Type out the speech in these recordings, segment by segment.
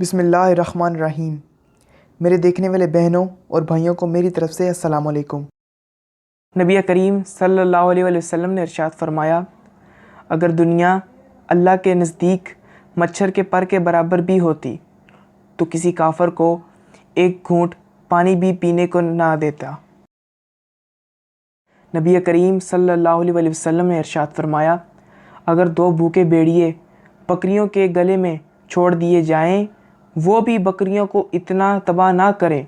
بسم اللہ الرحمن الرحیم۔ میرے دیکھنے والے بہنوں اور بھائیوں کو میری طرف سے السلام علیکم۔ نبی کریم صلی اللہ علیہ وسلم نے ارشاد فرمایا، اگر دنیا اللہ کے نزدیک مچھر کے پر کے برابر بھی ہوتی تو کسی کافر کو ایک گھونٹ پانی بھی پینے کو نہ دیتا۔ نبی کریم صلی اللہ علیہ وسلم نے ارشاد فرمایا، اگر دو بھوکے بھیڑیے بکریوں کے گلے میں چھوڑ دیے جائیں، وہ بھی بکریوں کو اتنا تباہ نہ کریں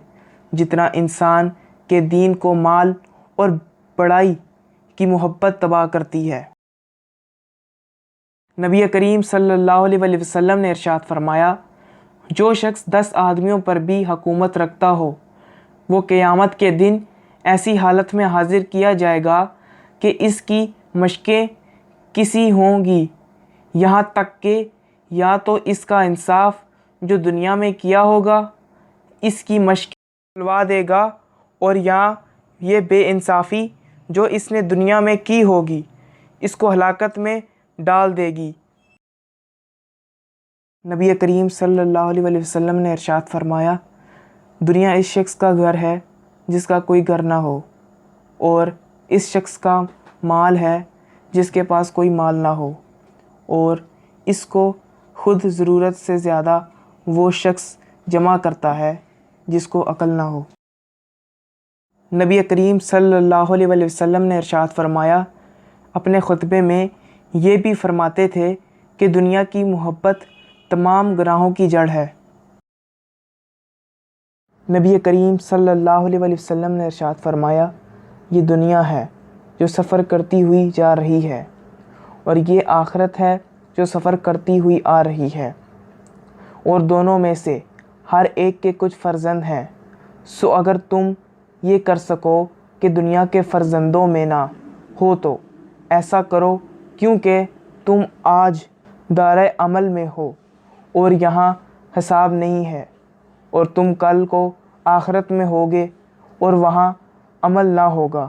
جتنا انسان کے دین کو مال اور بڑائی کی محبت تباہ کرتی ہے۔ نبی کریم صلی اللہ علیہ وسلم نے ارشاد فرمایا، جو شخص 10 آدمیوں پر بھی حکومت رکھتا ہو، وہ قیامت کے دن ایسی حالت میں حاضر کیا جائے گا کہ اس کی مشقیں کسی ہوں گی، یہاں تک کہ یا تو اس کا انصاف جو دنیا میں کیا ہوگا اس کی مشق کھلوا دے گا، اور یا یہ بے انصافی جو اس نے دنیا میں کی ہوگی اس کو ہلاکت میں ڈال دے گی۔ نبی کریم صلی اللہ علیہ وسلم نے ارشاد فرمایا، دنیا اس شخص کا گھر ہے جس کا کوئی گھر نہ ہو، اور اس شخص کا مال ہے جس کے پاس کوئی مال نہ ہو، اور اس کو خود ضرورت سے زیادہ وہ شخص جمع کرتا ہے جس کو عقل نہ ہو۔ نبی کریم صلی اللہ علیہ وسلم نے ارشاد فرمایا، اپنے خطبے میں یہ بھی فرماتے تھے کہ دنیا کی محبت تمام گناہوں کی جڑ ہے۔ نبی کریم صلی اللہ علیہ وسلم نے ارشاد فرمایا، یہ دنیا ہے جو سفر کرتی ہوئی جا رہی ہے، اور یہ آخرت ہے جو سفر کرتی ہوئی آ رہی ہے، اور دونوں میں سے ہر ایک کے کچھ فرزند ہیں، سو اگر تم یہ کر سکو کہ دنیا کے فرزندوں میں نہ ہو تو ایسا کرو، کیونکہ تم آج دار عمل میں ہو اور یہاں حساب نہیں ہے، اور تم کل کو آخرت میں ہوگے اور وہاں عمل نہ ہوگا۔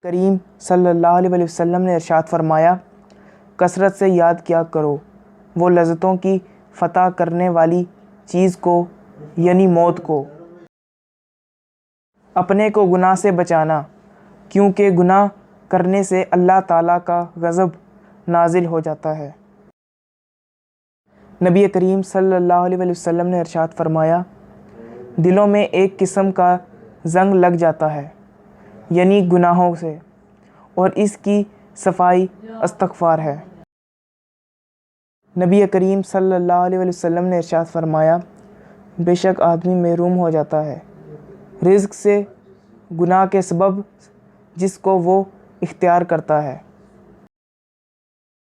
کریم صلی اللہ علیہ وسلم نے ارشاد فرمایا، کثرت سے یاد کیا کرو وہ لذتوں کی فتح کرنے والی چیز کو، یعنی موت کو۔ اپنے کو گناہ سے بچانا، کیونکہ گناہ کرنے سے اللہ تعالیٰ کا غضب نازل ہو جاتا ہے۔ نبی کریم صلی اللہ علیہ وسلم نے ارشاد فرمایا، دلوں میں ایک قسم کا زنگ لگ جاتا ہے، یعنی گناہوں سے، اور اس کی صفائی استغفار ہے۔ نبی کریم صلی اللہ علیہ وسلم نے ارشاد فرمایا، بے شک آدمی محروم ہو جاتا ہے رزق سے گناہ کے سبب جس کو وہ اختیار کرتا ہے۔